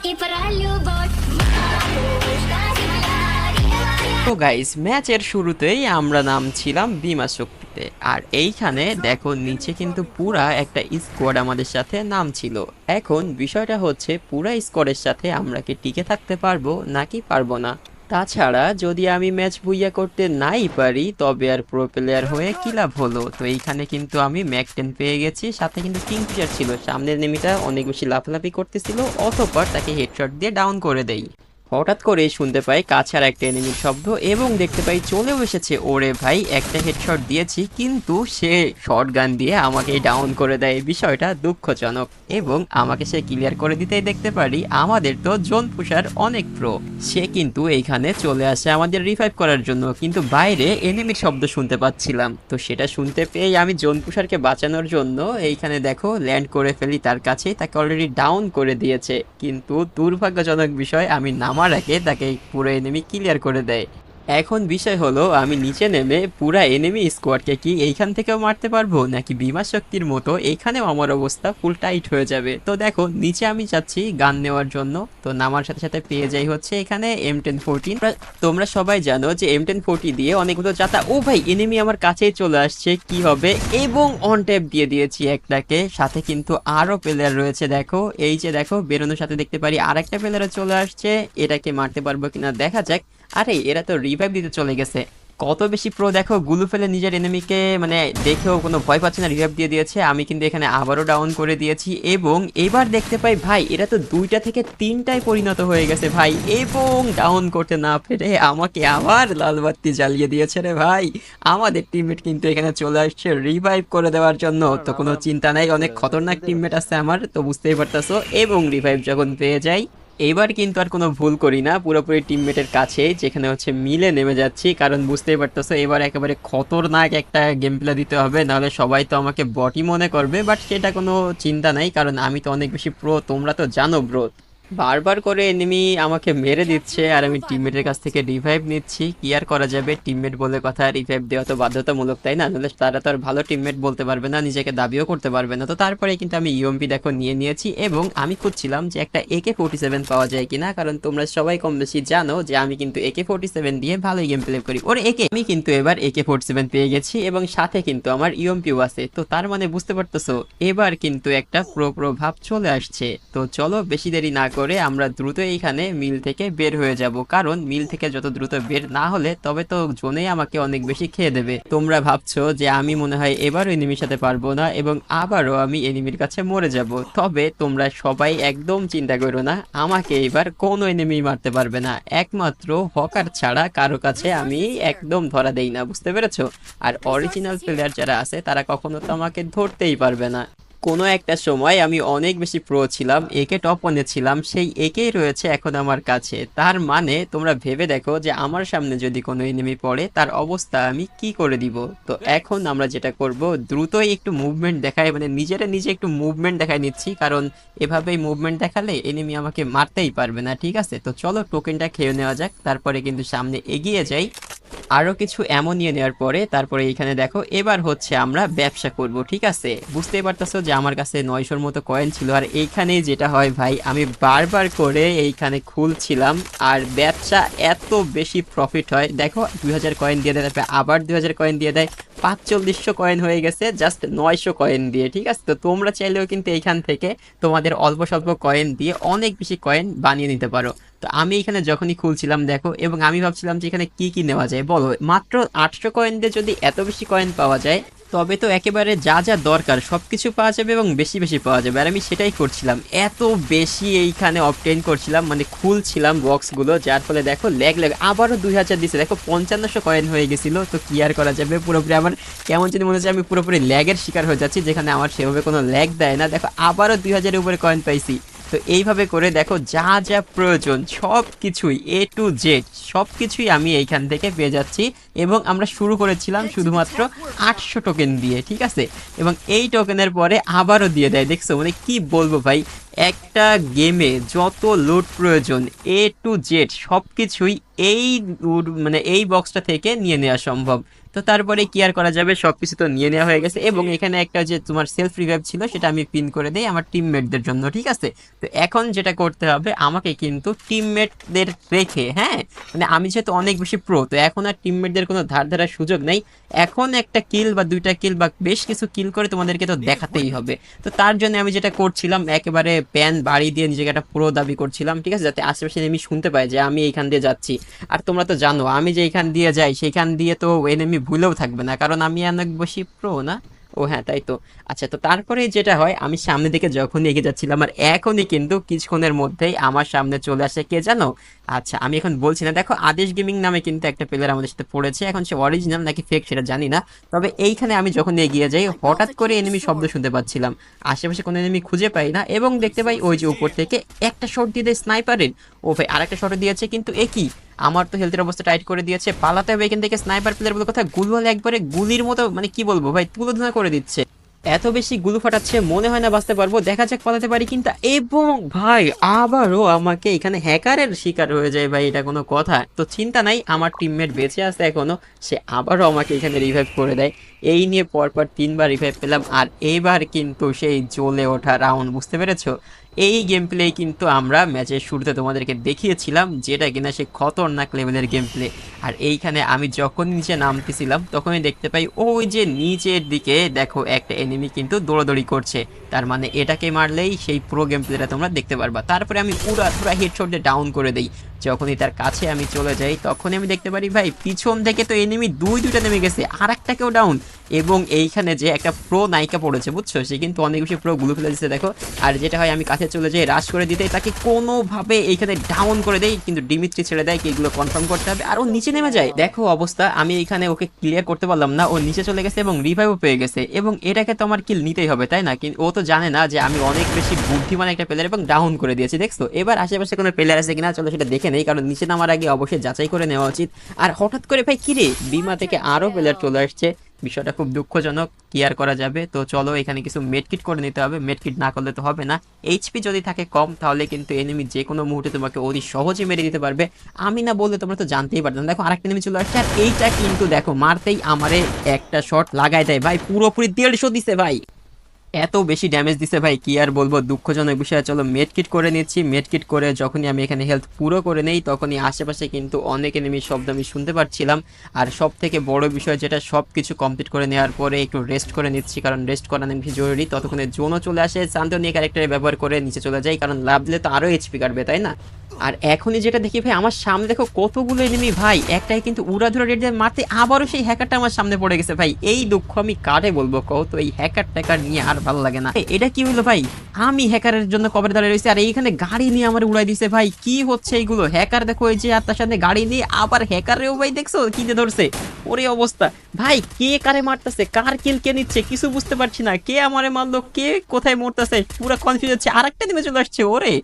তো গাইস, ম্যাচের শুরুতেই আমরা নামছিলাম বিমা শক্তিতে, আর এইখানে দেখো নিচে কিন্তু পুরা একটা স্কোয়াড আমাদের সাথে নামছিল। এখন বিষয়টা হচ্ছে পুরা স্কোয়াডের সাথে আমরা কি টিকে থাকতে পারবো নাকি পারবো না। তাছাড়া যদি আমি ম্যাচ বুইয়া করতে নাই পারি তবে আর প্রো প্লেয়ার হয়ে কি লাভ হলো। তো এইখানে কিন্তু আমি ম্যাক 10 পেয়ে গেছি, সাথে কিন্তু কিংফিশার ছিল। সামনের নেমিটা অনেক বেশি লাফালাফি করতেছিল, অতঃপর তাকে হেডশট দিয়ে ডাউন করে দেই। হঠাৎ করে শুনতে পাই কাছে আর একটা এনিমির শব্দ এবং দেখতে পাই চলেও এসেছে। ওরে ভাই, একটা হেডশট দিয়েছি কিন্তু সে শর্ট গান দিয়ে আমাকে ডাউন করে দেয়। বিষয়টা দুঃখজনক এবং আমাকে সে ক্লিয়ার করে দিতেই দেখতে পারি আমাদের তো জোন পুষার অনেক প্রো। সে কিন্তু এইখানে চলে আসে আমাদের রিভাইভ করার জন্য, কিন্তু বাইরে এনিমির শব্দ শুনতে পাচ্ছিলাম। তো সেটা শুনতে পেয়ে আমি জোন পুষারকে বাঁচানোর জন্য এইখানে দেখো ল্যান্ড করে ফেলি তার কাছে। তাকে অলরেডি ডাউন করে দিয়েছে, কিন্তু দুর্ভাগ্যজনক বিষয় আমি নামার আগে তাকে পুরো এনিমি ক্লিয়ার করে দেয়। এখন বিষয় হলো আমি নিচে নেমে পুরা এনিমি স্কোয়াডকে কি এইখান থেকেও মারতে পারবো নাকি বিমা শক্তির মতো এইখানেও আমার অবস্থা ফুল টাইট হয়ে যাবে। তো দেখো নিচে আমি যাচ্ছি গান নেওয়ার জন্য, তো নামার সাথে সাথে পেয়ে যাই হচ্ছে এখানে M1014। তোমরা সবাই জানো যে M1040 দিয়ে অনেকগুলো যাতা। ও ভাই, এনিমি আমার কাছেই চলে আসছে, কি হবে, এবং অন ট্যাপ দিয়ে দিয়েছি একটাকে। সাথে কিন্তু আরো প্লেয়ার রয়েছে, দেখো এই যে দেখো বেরোনোর সাথে দেখতে পারি আর একটা প্লেয়ার চলে আসছে। এটাকে মারতে পারবো কিনা দেখা যাক। আরে এরা তো রিভাইভ দিতে চলে গেছে। কত বেশি প্রো দেখো, গুলু ফেলে নিজের এনিমিকে মানে দেখেও কোনো ভয় পাচ্ছে না, রিভাইভ দিয়ে দিয়েছে। আমি কিন্তু এখানে আবারও ডাউন করে দিয়েছি এবং এবার দেখতে পাই ভাই এরা তো 2টা থেকে 3টায় পরিণত হয়ে গেছে ভাই, এবং ডাউন করতে না পেরে আমাকে আবার লাল বাতি জ্বালিয়ে দিয়েছে রে ভাই। আমাদের টিমমেট কিন্তু এখানে চলে আসছে রিভাইভ করে দেওয়ার জন্য। তো কোনো চিন্তা নাই, অনেক খতরনাক টিমমেট আছে আমার, তো বুঝতেই পারতাছো। এবং রিভাইভ যখন পেয়ে যাই এইবার কিন্তু আর কোনো ভুল করি না, পুরোপুরি টিমমেটের কাছে যেখানে হচ্ছে মিলে নেমে যাচ্ছি, কারণ বুঝতেই পারতেছো এবার একেবারে খতরনাক একটা গেম প্লে দিতে হবে, নাহলে সবাই তো আমাকে বটই মনে করবে। বাট সেটা কোনো চিন্তা নাই, কারণ আমি তো অনেক বেশি প্রো, তোমরা তো জানো ব্রো। বারবার করে এনিমি আমাকে মেরে দিচ্ছে আর আমি টিমমেটের কাছ থেকে রিভাইভ নিচ্ছি। কি আর করা যাবে, টিমমেট বলে কথা, রিভাইভ দেওয়া তো বাধ্যতামূলক, তাই না? নাহলে তারা তো আর ভালো টিমমেট বলতে পারবে না, নিজেকে দাবিও করতে পারবে না। তো তারপরে কিন্তু আমি ইউএমপি দেখো নিয়ে নিয়েছি এবং আমি খুঁজছিলাম যে একটা AK-47 পাওয়া যায় কিনা, কারণ তোমরা সবাই কম বেশি জানো যে আমি কিন্তু AK-47 দিয়ে ভালোই গেম প্লে করি। ওর একে আমি কিন্তু এবার AK-47 পেয়ে গেছি এবং সাথে কিন্তু আমার ইউএমপিও আছে। তো তার মানে বুঝতে পারতেছো এবার কিন্তু একটা প্রো ভাব চলে আসছে। তো চলো বেশি দেরি না করে আমরা দ্রুত এইখানে মিল থেকে বের হয়ে যাব, কারণ মিল থেকে যত দ্রুত বের না হলে তবে তো জোনেই আমাকে অনেক বেশি খেয়ে দেবে। তোমরা ভাবছো যে আমি মনে হয় এবারও এনিমির সাথে পারবো না এবং আবারও আমি এনিমির কাছে মরে যাব, তবে তোমরা সবাই একদম চিন্তা করো না, আমাকে এবার কোনো এনিমি মারতে পারবে না, একমাত্র হকার ছাড়া কারো কাছে আমি একদম ধরা দেই না, বুঝতে পেরেছো? আর অরিজিনাল প্লেয়ার যারা আছে তারা কখনো তো আমাকে ধরতেই পারবে না। কোনো একটা সময় আমি অনেক বেশি প্রো ছিলাম, একে টপ 1-এ ছিলাম, সেই একেই রয়েছে এখন আমার কাছে। তার মানে তোমরা ভেবে দেখো যে আমার সামনে যদি কোনো এনিমি পড়ে তার অবস্থা আমি কি করে দিব। তো এখন আমরা যেটা করব, দ্রুতই একটু মুভমেন্ট দেখাই, মানে নিজে একটু মুভমেন্ট দেখাই নিচ্ছি, কারণ এভাবেই মুভমেন্ট দেখালে এনিমি আমাকে মারতেই পারবে না। ঠিক আছে, তো চলো টোকেনটা খেয়ে নেওয়া যাক, তারপরে কিন্তু সামনে এগিয়ে যাই। আরো কিছু এমন নিয়ে নেওয়ার পরে তারপরে এখানে দেখো এবার হচ্ছে আমরা ব্যবসা করব। ঠিক আছে, বুঝতেই পারতেছো যে আমার কাছে 900-র মতো কয়েন ছিল, আর এইখানে যেটা হয় ভাই আমি বারবার করে এইখানে খুলছিলাম আর ব্যবসা এত বেশি প্রফিট হয়। দেখো 2000 কয়েন দিয়ে দেয়, তারপরে আবার 2000 কয়েন দিয়ে দেয়, 4500 কয়েন হয়ে গেছে জাস্ট 900 কয়েন দিয়ে। ঠিক আছে, তো তোমরা চাইলেও কিন্তু এইখান থেকে তোমাদের অল্প স্বল্প কয়েন দিয়ে অনেক বেশি কয়েন বানিয়ে নিতে পারো। তো আমি এখানে যখনই খুলছিলাম দেখো, এবং আমি ভাবছিলাম যে এখানে কি কি নেওয়া যায় বলো, মাত্র 800 কয়েন দিয়ে যদি এত বেশি কয়েন পাওয়া যায় তবে তো একেবারে যা যা দরকার সবকিছু পাওয়া যাবে এবং বেশি বেশি পাওয়া যাবে। আর আমি সেটাই করছিলাম, এত বেশি এইখানে অবটেইন করছিলাম, মানে খুলছিলাম বক্সগুলো, যার ফলে দেখো ল্যাগ আবারও 2000 দিছে, দেখো 5500 কয়েন হয়ে গেছিলো। তো কি আর করা যাবে, পুরোপুরি আমার কেমন যদি মনে হচ্ছে আমি পুরোপুরি ল্যাগের শিকার হয়ে যাচ্ছি, যেখানে আমার সেভাবে কোনো ল্যাগ দেয় না। দেখো আবারও 2000-এর উপরে কয়েন পাইছি। তো এইভাবে করে দেখো যা যা প্রয়োজন সব কিছুই A to Z সব কিছুই আমি এইখান থেকে পেয়ে যাচ্ছি। এবং আমরা শুরু করেছিলাম শুধুমাত্র 800 টোকেন দিয়ে, ঠিক আছে, এবং এই টোকেনের পরে আবারও দিয়ে দেয়। দেখছো মানে কি বলবো ভাই, একটা গেমে যত লুট প্রয়োজন A to Z সব কিছুই এই মানে এই বক্সটা থেকে নিয়ে নেওয়া সম্ভব। তো তারপরে কি আর করা যাবে, সবকিছু তো নিয়ে নেওয়া হয়ে গেছে এবং এখানে একটা যে তোমার সেলফ রিভাইভ ছিল সেটা আমি পিন করে দেই আমার টিমমেটদের জন্য, ঠিক আছে। তো এখন যেটা করতে হবে আমাকে কিন্তু টিমমেটদের রেখে, হ্যাঁ মানে আমি যেহেতু অনেক বেশি প্রো, তো এখন আর টিমমেটদের কোনো ধার ধারার সুযোগ নেই। এখন একটা কিল বা দুইটা কিল বা বেশ কিছু কিল করে তোমাদেরকে তো দেখাতেই হবে। তো তার জন্য আমি যেটা করছিলাম একেবারে প্যান বাড়ি দিয়ে নিজেকে একটা প্রো দাবি করছিলাম, ঠিক আছে, যাতে আশেপাশে এনিমি শুনতে পায় যে আমি এইখান দিয়ে যাচ্ছি। আর তোমরা তো জানো আমি যে এইখান দিয়ে যাই সেইখান দিয়ে তো এনিমি ভুলেও থাকবে না, কারণ আমি অনেক বেশি প্রো না। ও হ্যাঁ তাই তো। আচ্ছা, তো তারপরে যেটা হয় আমি সামনে দিকে যখনই এগিয়ে যাচ্ছিলাম আর এখনই কিন্তু কিছুক্ষণের মধ্যেই আমার সামনে চলে আসে কে জানো? আচ্ছা আমি এখন বলছি না, দেখো আদেশ গেমিং নামে কিন্তু একটা প্লেয়ার আমাদের সাথে পড়েছে, এখন সে অরিজিনাল নাকি ফেক সেটা জানি না। তবে এইখানে আমি যখন এগিয়ে যাই হঠাৎ করে এনিমি শব্দ শুনতে পাচ্ছিলাম, আশেপাশে কোনো এনিমি খুঁজে পাই না এবং দেখতে পাই ওই যে উপর থেকে একটা শট দিয়ে দেয় স্নাইপারের। ও ভাই আরেকটা শট দিয়েছে, কিন্তু একই আমার তো হেলথের অবস্থা টাইট করে দিয়েছে, পালাতে হবে এখান থেকে। স্নাইপার প্লেয়ার বলে কথা, গুলো হলে একবারে গুলির মতো মানে কি বলবো ভাই, তুলোধনা করে দিচ্ছে, এত বেশি গুলু ফাটাচ্ছে মনে হয় না বাঁচতে পারবো, দেখা যাক পালাতে পারি কিনা। এবং ভাই আবারও আমাকে এখানে হ্যাকারের শিকার হয়ে যায় ভাই, এটা কোনো কথা? তো চিন্তা নাই, আমার টিমমেট বেঁচে আছে এখনো, সে আবারও আমাকে এখানে রিভাইভ করে দেয়। এই নিয়ে পরপর 3বার রিভাইভ পেলাম আর এইবার কিন্তু সেই জ্বলে ওঠা রাউন্ড, বুঝতে পেরেছো? এই গেম প্লে কিন্তু আমরা ম্যাচের শুরুতে তোমাদেরকে দেখিয়েছিলাম, যেটা কিনা সে খতরনাক লেভেলের গেম প্লে। আর এইখানে আমি যখন নিচে নামতেছিলাম তখনই দেখতে পাই ওই যে নিচের দিকে দেখো একটা এনিমি কিন্তু দৌড়াদৌড়ি করছে, তার মানে এটাকে মারলেই সেই পুরো গেম প্লেটা তোমরা দেখতে পারবা। তারপরে আমি পুরা পুরা হেডশট দিয়ে ডাউন করে দেই। যখনই তার কাছে আমি চলে যাই তখনই আমি দেখতে পারি ভাই পিছন থেকে তো এনিমি দুইটা নেমে গেছে, আর একটাকেও ডাউন। এবং এইখানে যে একটা প্রো নায়িকা পড়েছে বুঝছো, সে কিন্তু অনেক বেশি প্রো গুলো ফেলে দিচ্ছে দেখো। আর যেটা হয় আমি কাছে চলে যাই রাশ করে দিতেই তাকে কোনোভাবে এইখানে ডাউন করে দেই, কিন্তু ডিমিত্রি ছেড়ে দেয় কি এগুলো কনফার্ম করতে হবে, আর ও নিচে নেমে যায়। দেখো অবস্থা, আমি এইখানে ওকে ক্লিয়ার করতে পারলাম না, ও নিচে চলে গেছে এবং রিভাইভও পেয়ে গেছে, এবং এটাকে তো আমার কিল নিতেই হবে তাই না? কিন্তু ও তো জানে না যে আমি অনেক বেশি বুদ্ধিমান একটা প্লেয়ার এবং ডাউন করে দিয়েছি, দেখছো? এবার আশেপাশে কোনো প্লেয়ার আছে কিনা চলো সেটা দেখে নেই, কারণ নিচে নামার আগে অবশ্যই যাচাই করে নেওয়া উচিত। আর হঠাৎ করে ভাই কিরে বিমা থেকে আরো প্লেয়ার চলে আসছে, বিষয়টা খুব দুঃখজনক, কি আর করা যাবে। তো চলো এখানে কিছু মেডকিট করে নিতে হবে, মেডকিট না করলে তো হবে না। এইচপি যদি থাকে কম তাহলে কিন্তু এনিমি যে কোনো মুহূর্তে তোমাকে অতি সহজে মেরে দিতে পারবে, আমি না বললে তোমরা তো জানতেই পারতাম। দেখো আরেকটা এনিমি চলে আসছে আর এইটা কিন্তু দেখো মারতেই আমারে একটা শট লাগাই দেয় ভাই, পুরোপুরি 150 দিছে ভাই, এত বেশি ড্যামেজ দিছে ভাই কি আর বলবো, দুঃখজনক বিষয়। চলো মেডকিট করে নিচ্ছি, মেডকিট করে যখনই আমি এখানে হেলথ পুরো করে নেই তখনই আশেপাশে কিন্তু অনেক এনিমির শব্দ আমি শুনতে পাচ্ছিলাম। আর সব থেকে বড় বিষয় যেটা, সব কিছু কমপ্লিট করে নেওয়ার পরে একটু রেস্ট করে নিচ্ছি, কারণ রেস্ট করা বেশি জরুরি। ততক্ষণে জোনও চলে আসে, শান্ত নিয়ে ক্যারেক্টারে ব্যবহার করে নিচে চলে যাই, কারণ লাভ দিলে তো আরও এইচপি কাটবে তাই না? আর এখনই যেটা দেখি ভাই আমার সামনে দেখো কতগুলো এনিমি ভাই, একটাই কিন্তু উড়াধুরা রেড দিয়ে মারতে আবারও সেই হ্যাকারটা আমার সামনে পড়ে গেছে ভাই। এই দুঃখ আমি কারে বলবো কও তো, এই হ্যাকার ট্যাকার নিয়ে আর ভালো লাগে না। এটা কি হলো ভাই, আমি হ্যাকারের জন্য কবরে দাঁড়িয়ে রয়েছি আর এইখানে গাড়ি নিয়ে আমার উড়াই দিছে ভাই, কি হচ্ছে এইগুলো? হ্যাকার দেখো এই যে, আর তার সাথে গাড়ি নিয়ে আবার হ্যাকারেও ভাই দেখছো কি যে ধরছে, ওরে অবস্থা ভাই। কে কারে মারতেছে, কার কিল কে নিচ্ছে কিছু বুঝতে পারছি না, কে আমারে মারলো, কে কোথায় মরতেছে, পুরো কনফিউজ হচ্ছে। আরেকটা নেমে চলে আসছে, ওরে